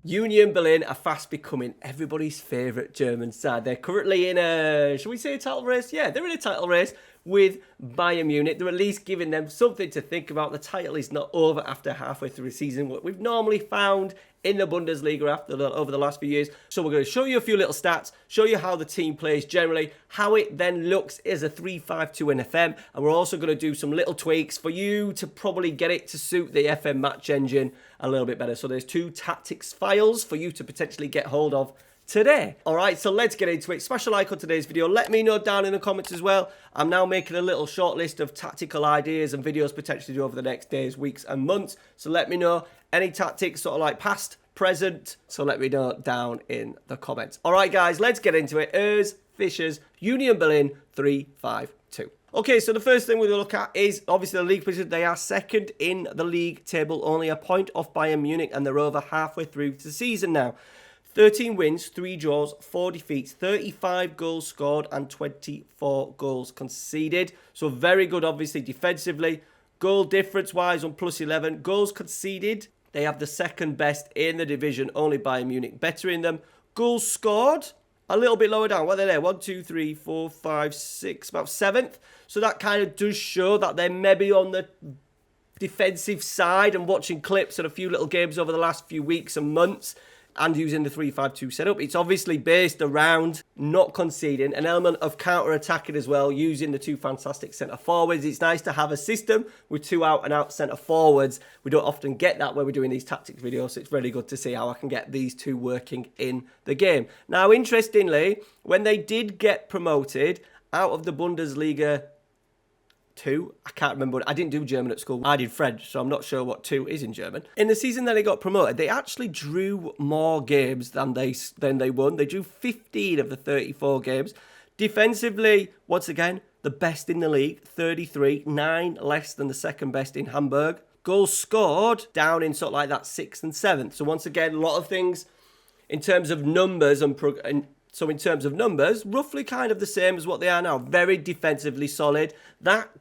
Union Berlin are fast becoming everybody's favourite German side. They're currently in a, shall we say a title race? Yeah, they're in a title race with Bayern Munich. They're at least giving them something to think about. The title is not over after halfway through the season, what we've normally found in the Bundesliga over the last few years. So we're going to show you a few little stats, show you how the team plays generally, how it then looks as a 3-5-2 in FM, and we're also going to do some little tweaks for you to probably get it to suit the FM match engine a little bit better. So there's 2 tactics files for you to potentially get hold of today. Alright, so let's get into it. Smash a like on today's video. Let me know down in the comments as well. I'm now making a little short list of tactical ideas and videos potentially to do over the next days, weeks and months. So let me know any tactics sort of like past, present. So let me know down in the comments. Alright guys, let's get into it. Urs Fischer's Union Berlin 3-5-2. Okay, so the first thing we're going to look at is obviously the league position. They are second in the league table, only a point off Bayern Munich, and they're over halfway through the season now. 13 wins, 3 draws, 4 defeats, 35 goals scored and 24 goals conceded. So very good, obviously, defensively. Goal difference-wise on plus 11. Goals conceded, they have the second best in the division, only Bayern Munich better in them. Goals scored, a little bit lower down. What are they there? 1, 2, 3, 4, 5, 6, about 7th. So that kind of does show that they're maybe on the defensive side, and watching clips and a few little games over the last few weeks and months and using the 3-5-2 setup. It's obviously based around not conceding, an element of counter-attacking as well, using the 2 fantastic centre-forwards. It's nice to have a system with 2 out-and-out centre-forwards. We don't often get that when we're doing these tactics videos, so it's really good to see how I can get these 2 working in the game. Now, interestingly, when they did get promoted out of the Bundesliga 2, I can't remember. I didn't do German at school. I did French, so I'm not sure what 2 is in German. In the season that they got promoted, they actually drew more games than they won. They drew 15 of the 34 games. Defensively, once again, the best in the league, 33, 9 less than the second best in Hamburg. Goals scored down in sort of like that 6th and 7th. So once again, a lot of things in terms of numbers so in terms of numbers, roughly kind of the same as what they are now. Very defensively solid. That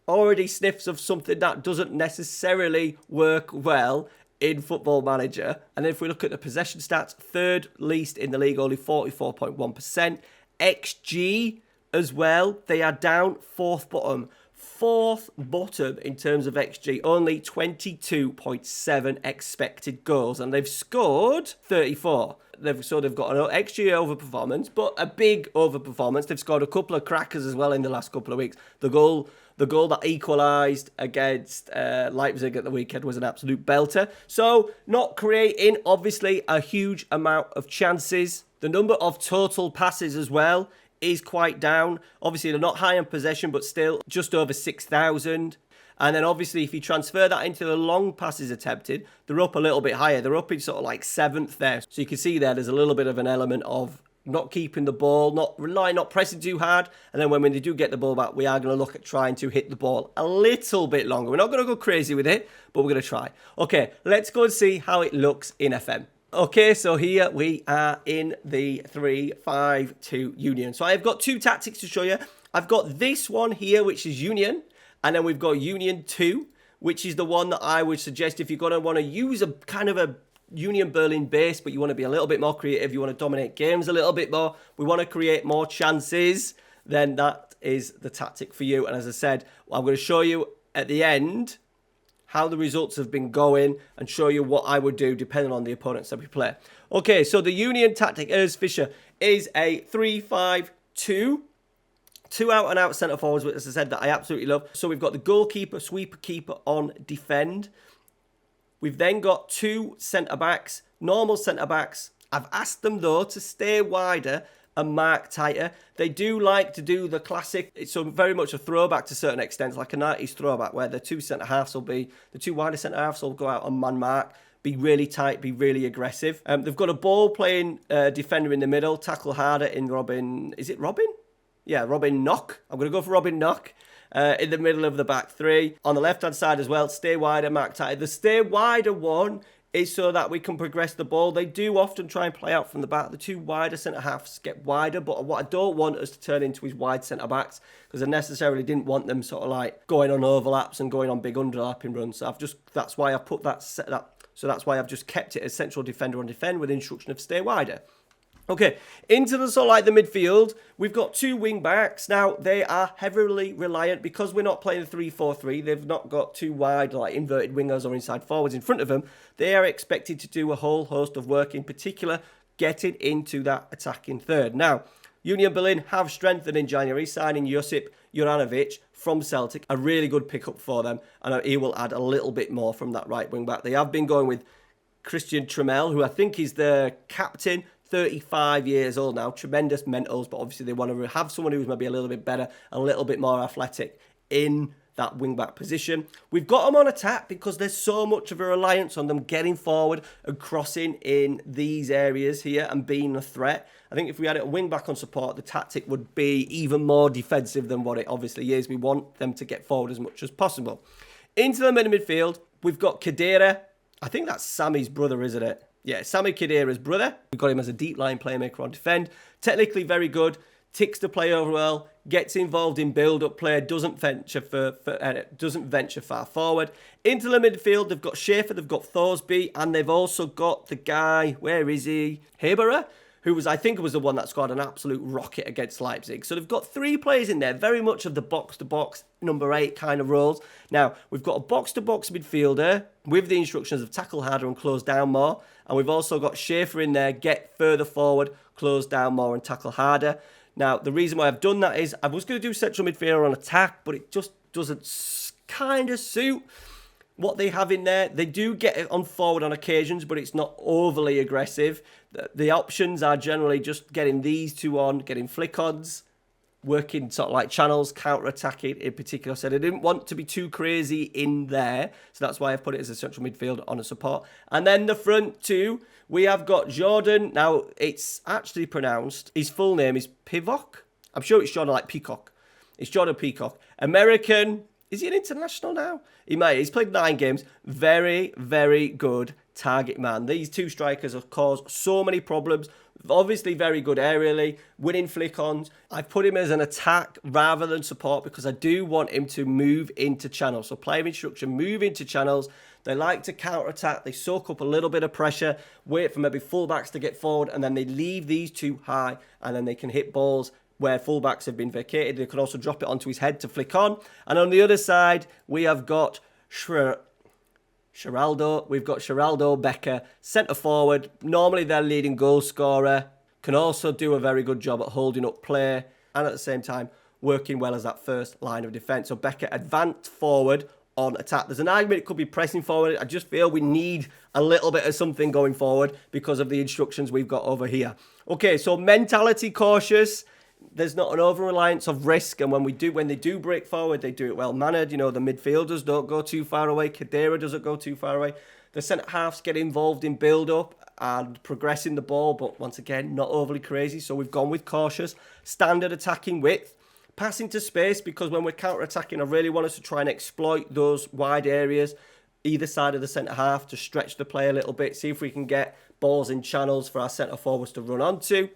already sniffs of something that doesn't necessarily work well in Football Manager. And then if we look at the possession stats, 3rd least in the league, only 44.1%. XG as well, they are down 4th bottom. 4th bottom in terms of XG, only 22.7 expected goals, and they've scored 34. They've got an XG overperformance, but a big overperformance. They've scored a couple of crackers as well in the last couple of weeks. The goal that equalised against Leipzig at the weekend was an absolute belter. So not creating, obviously, a huge amount of chances. The number of total passes as well is quite down. Obviously, they're not high on possession, but still just over 6,000. And then obviously, if you transfer that into the long passes attempted, they're up a little bit higher. They're up in sort of like 7th there. So you can see there's a little bit of an element of not keeping the ball, not pressing too hard. And then when they do get the ball back, we are going to look at trying to hit the ball a little bit longer. We're not going to go crazy with it, but we're going to try. Okay, let's go and see how it looks in FM. Okay, so here we are in the 3-5-2 Union. So I've got 2 tactics to show you. I've got this one here, which is Union. And then we've got Union 2, which is the one that I would suggest if you're going to want to use a kind of a Union Berlin base, but you want to be a little bit more creative, you want to dominate games a little bit more, we want to create more chances, then that is the tactic for you. And as I said, I'm going to show you at the end how the results have been going and show you what I would do depending on the opponents that we play. Okay, so the Union tactic, Urs Fischer, is a 3-5-2. 2 out-and-out centre-forwards, as I said, that I absolutely love. So we've got the goalkeeper, sweeper, keeper on defend. We've then got 2 centre-backs, normal centre-backs. I've asked them, though, to stay wider and mark tighter. They do like to do the classic, it's so very much a throwback to a certain extent, like a 90s throwback, where the 2 centre-halves will be, the 2 wider centre-halves will go out on man mark, be really tight, be really aggressive. They've got a ball-playing defender in the middle, tackle harder in Robin, is it Robin? Yeah, Robin Knock. I'm going to go for Robin Knock in the middle of the back 3. On the left-hand side as well, stay wider, mark tighter. The stay wider one is so that we can progress the ball. They do often try and play out from the back. The 2 wider centre-halves get wider, but what I don't want us to turn into is wide centre-backs, because I necessarily didn't want them sort of like going on overlaps and going on big underlapping runs. So that's why I put that So that's why I've just kept it as central defender on defend with instruction of stay wider. Okay, into the sort of like the midfield, we've got 2 wing backs. Now, they are heavily reliant, because we're not playing a 3-4-3, they've not got 2 wide, like inverted wingers or inside forwards in front of them. They are expected to do a whole host of work, in particular, getting into that attacking third. Now, Union Berlin have strengthened in January, signing Josip Juranovic from Celtic, a really good pickup for them, and he will add a little bit more from that right wing back. They have been going with Christian Tremel, who I think is the captain, 35 years old now, tremendous mentals, but obviously they want to have someone who's maybe a little bit better, a little bit more athletic in that wing-back position. We've got them on attack because there's so much of a reliance on them getting forward and crossing in these areas here and being a threat. I think if we had a wing-back on support, the tactic would be even more defensive than what it obviously is. We want them to get forward as much as possible. Into the middle midfield, we've got Khedira. I think that's Sammy's brother, isn't it? Yeah, Sami Khedira's brother. We've got him as a deep line playmaker on defend. Technically very good. Ticks the play over well. Gets involved in build-up play. Doesn't venture far forward. Into the midfield, they've got Schaefer, they've got Thorsby, and they've also got the guy, where is he? Haberer, who was, I think, was the one that scored an absolute rocket against Leipzig. So they've got 3 players in there, very much of the box-to-box, number 8 kind of roles. Now, we've got a box-to-box midfielder with the instructions of tackle harder and close down more. And we've also got Schaefer in there, get further forward, close down more and tackle harder. Now, the reason why I've done that is I was going to do central midfielder on attack, but it just doesn't kind of suit what they have in there. They do get it on forward on occasions, but it's not overly aggressive. The options are generally just getting these 2 on, getting flick-ons, working sort of like channels, counter-attacking in particular. So I didn't want to be too crazy in there. So that's why I've put it as a central midfield on a support. And then the front 2, we have got Jordan. Now, it's actually pronounced, his full name is Pivok. I'm sure it's Jordan like Peacock. It's Jordan Peacock. American. Is he an international now? He might. He's played 9 games. Very, very good target man. These 2 strikers have caused so many problems. Obviously very good aerially, winning flick-ons. I've put him as an attack rather than support because I do want him to move into channels. So player instruction, move into channels. They like to counter-attack. They soak up a little bit of pressure, wait for maybe fullbacks to get forward, and then they leave these 2 high, and then they can hit balls where fullbacks have been vacated. They could also drop it onto his head to flick on. And on the other side, we have got Sheraldo. We've got Sheraldo Becker, centre forward. Normally their leading goal scorer. Can also do a very good job at holding up play. And at the same time, working well as that first line of defence. So Becker advanced forward on attack. There's an argument it could be pressing forward. I just feel we need a little bit of something going forward because of the instructions we've got over here. Okay, so mentality cautious. There's not an over-reliance of risk, and when they do break forward, they do it well-mannered. You know, the midfielders don't go too far away. Khedira doesn't go too far away. The centre-halves get involved in build-up and progressing the ball, but once again, not overly crazy. So we've gone with cautious, standard attacking width, passing to space, because when we're counter-attacking, I really want us to try and exploit those wide areas, either side of the centre-half, to stretch the play a little bit, see if we can get balls in channels for our centre-forwards to run onto.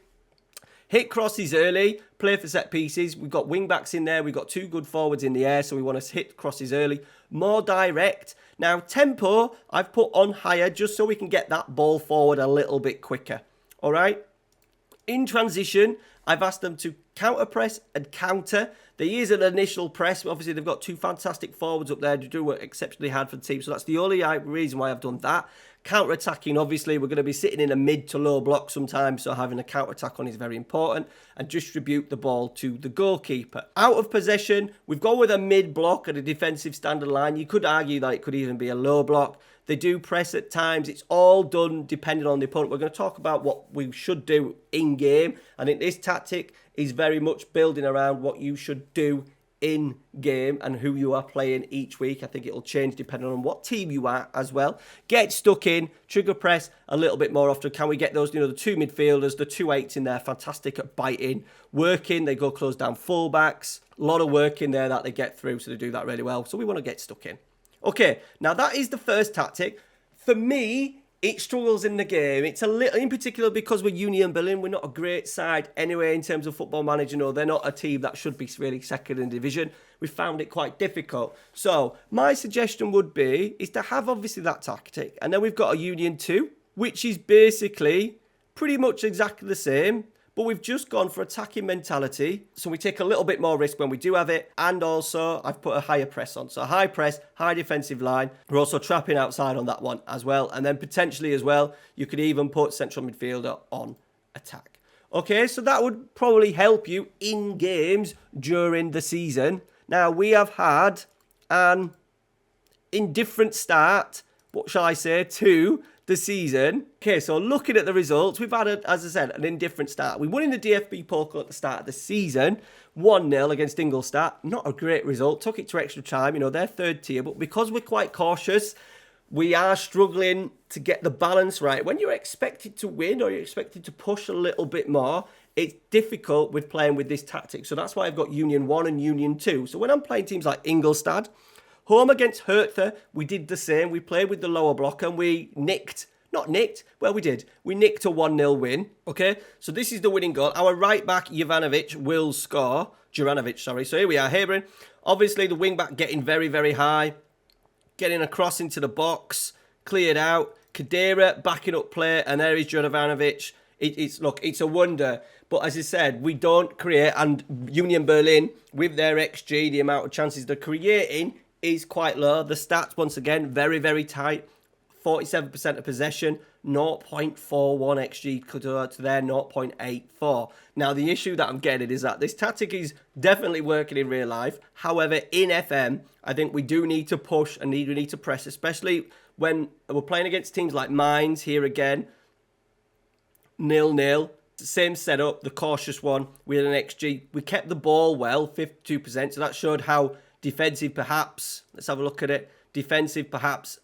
Hit crosses early, play for set pieces. We've got wing backs in there. We've got 2 good forwards in the air, so we want to hit crosses early. More direct. Now, tempo, I've put on higher just so we can get that ball forward a little bit quicker. All right? In transition, I've asked them to counter press and counter. There is an initial press. Obviously, they've got 2 fantastic forwards up there to do work exceptionally hard for the team. So that's the only reason why I've done that. Counter-attacking, obviously, we're going to be sitting in a mid to low block sometimes, so having a counter-attack on is very important, and distribute the ball to the goalkeeper. Out of possession, we've gone with a mid-block at a defensive standard line. You could argue that it could even be a low block. They do press at times. It's all done depending on the opponent. We're going to talk about what we should do in-game. I think this tactic is very much building around what you should do in game and who you are playing each week. I think it'll change depending on what team you are as well. Get stuck in, trigger press a little bit more often. Can we get those, the 2 midfielders, the 2 8s in there, fantastic at biting, working. They go close down fullbacks. A lot of work in there that they get through, so they do that really well. So we want to get stuck in. Okay, now that is the first tactic. For me, it struggles in the game. It's a little, in particular because we're Union Berlin, we're not a great side anyway in terms of Football Manager. No, they're not a team that should be really second in division. We found it quite difficult. So my suggestion would be is to have obviously that tactic. And then we've got a Union 2, which is basically pretty much exactly the same. But we've just gone for attacking mentality. So we take a little bit more risk when we do have it. And also, I've put a higher press on. So high press, high defensive line. We're also trapping outside on that one as well. And then potentially as well, you could even put central midfielder on attack. Okay, so that would probably help you in games during the season. Now, we have had an indifferent start, what shall I say, to the season. Okay, so looking at the results, we've had, as I said, an indifferent start. We won in the DFB Pokal at the start of the season, 1-0 against Ingolstadt. Not a great result, took it to extra time, they're third tier, but because we're quite cautious, we are struggling to get the balance right. When you're expected to win or you're expected to push a little bit more, it's difficult with playing with this tactic. So that's why I've got Union 1 and Union 2. So when I'm playing teams like Ingolstadt, home against Hertha, we did the same. We played with the lower block and we we nicked a 1-0 win. Okay, so this is the winning goal. Our right back, Juranovic, will score. So here we are, Hebron. Obviously, the wing back getting very, very high. Getting across into the box. Cleared out. Kadira backing up play. And there is Juranovic. It's a wonder. But as I said, we don't create. And Union Berlin, with their XG, the amount of chances they're creating is quite low. The stats, once again, very, very tight. 47% of possession, 0.41 XG to their 0.84. Now, the issue that I'm getting is that this tactic is definitely working in real life. However, in FM, I think we do need to push and we need to press, especially when we're playing against teams like Mainz here again. 0-0. Same setup, the cautious one. We had an XG. We kept the ball well, 52%. So that showed how defensive perhaps. Let's have a look at it. Defensive perhaps.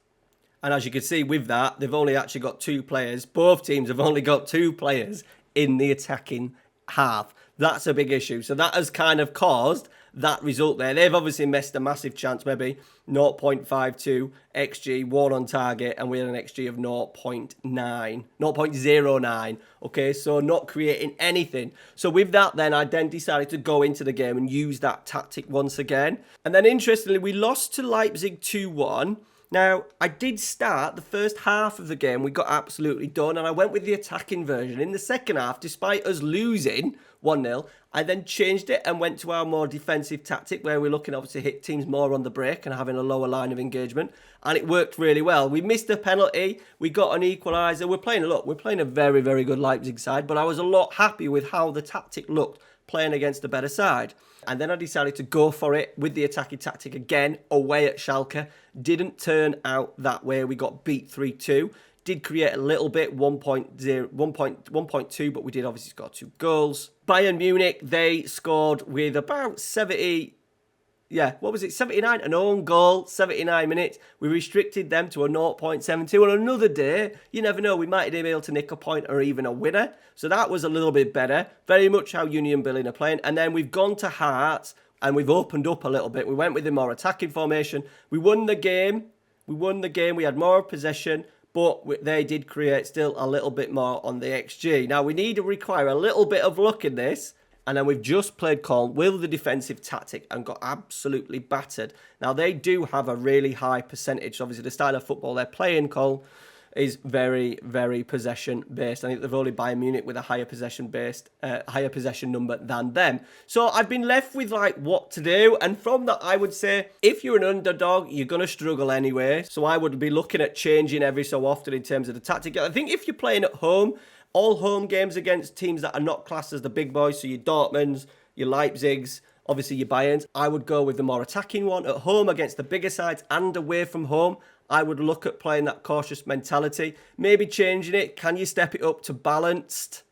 And as you can see with that, they've only actually got 2 players. Both teams have only got 2 players in the attacking half. That's a big issue. So that has kind of caused that result there. They've obviously missed a massive chance, maybe 0.52 XG, 1 on target, and we had an XG of 0.09. Okay, so not creating anything. So with that then, I then decided to go into the game and use that tactic once again. And then interestingly, we lost to Leipzig 2-1. Now, I did start the first half of the game. We got absolutely done, and I went with the attacking version. In the second half, despite us losing 1-0, I then changed it and went to our more defensive tactic, where we're looking obviously to hit teams more on the break and having a lower line of engagement, and it worked really well. We missed a penalty. We got an equaliser. We're playing a very, very good Leipzig side, but I was a lot happy with how the tactic looked playing against a better side. And then I decided to go for it with the attacking tactic again, away at Schalke. Didn't turn out that way. We got beat 3-2. Did create a little bit, 1.2, but we did obviously score 2 goals. Bayern Munich, they scored with about 79, an own goal, 79 minutes. We restricted them to a 0.72. On another day, you never know, we might be able to nick a point or even a winner. So that was a little bit better. Very much how Union Berlin are playing. And then we've gone to Hearts and we've opened up a little bit. We went with a more attacking formation. We won the game. We had more possession, but they did create still a little bit more on the XG. Now, we need to require a little bit of luck in this. And then we've just played Colm with the defensive tactic and got absolutely battered. Now, they do have a really high percentage. Obviously, the style of football they're playing, Colm, is very, very possession-based. I think they've only Bayern Munich with a higher possession number than them. So I've been left with, what to do. And from that, I would say, if you're an underdog, you're going to struggle anyway. So I would be looking at changing every so often in terms of the tactic. I think if you're playing at home, all home games against teams that are not classed as the big boys, so your Dortmunds, your Leipzigs, obviously your Bayerns, I would go with the more attacking one. At home against the bigger sides and away from home, I would look at playing that cautious mentality. Maybe changing it. Can you step it up to balanced?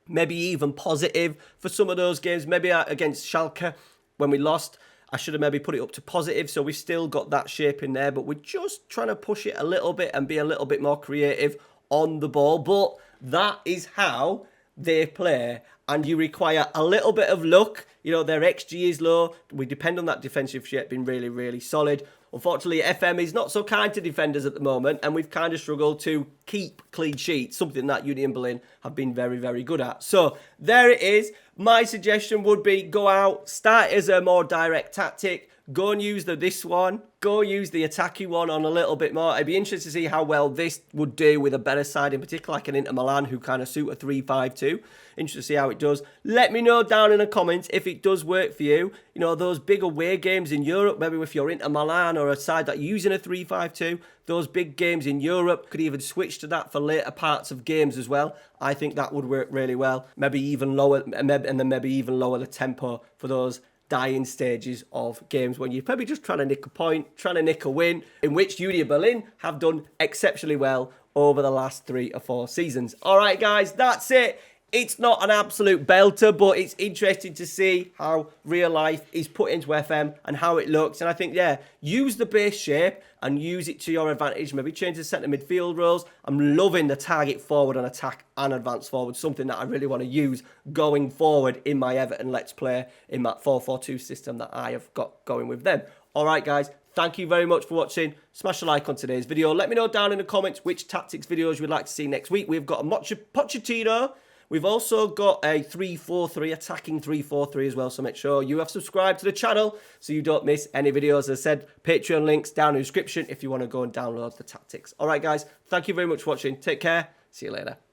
Maybe even positive for some of those games. Maybe against Schalke, when we lost, I should have maybe put it up to positive. So we've still got that shape in there, but we're just trying to push it a little bit and be a little bit more creative on the ball. But that is how they play. And you require a little bit of luck. Their XG is low. We depend on that defensive shape being really, really solid. Unfortunately, FM is not so kind to defenders at the moment, and we've kind of struggled to keep clean sheets, something that Union Berlin have been very, very good at. So there it is. My suggestion would be go out, start as a more direct tactic, go and use this one. Go use the attacky one on a little bit more. I'd be interested to see how well this would do with a better side, in particular like an Inter Milan who kind of suit a 3-5-2. Interested to see how it does. Let me know down in the comments if it does work for you. You know, those big away games in Europe, maybe if you're Inter Milan or a side that using a 3-5-2, those big games in Europe, could even switch to that for later parts of games as well. I think that would work really well. Maybe even lower, and then maybe even lower the tempo for those dying stages of games when you're probably just trying to nick a point, trying to nick a win, in which Union Berlin have done exceptionally well over the last 3 or 4 seasons. All right, guys, that's it. It's not an absolute belter, but it's interesting to see how real life is put into FM and how it looks. And I think, yeah, use the base shape and use it to your advantage. Maybe change the centre midfield roles. I'm loving the target forward and attack and advance forward, something that I really want to use going forward in my Everton Let's Play in that 4-4-2 system that I have got going with them. All right, guys. Thank you very much for watching. Smash a like on today's video. Let me know down in the comments which tactics videos you would like to see next week. We've got a Pochettino. We've also got a 3-4-3, attacking 3-4-3 as well, so make sure you have subscribed to the channel so you don't miss any videos. As I said, Patreon links down in the description if you want to go and download the tactics. All right, guys, thank you very much for watching. Take care. See you later.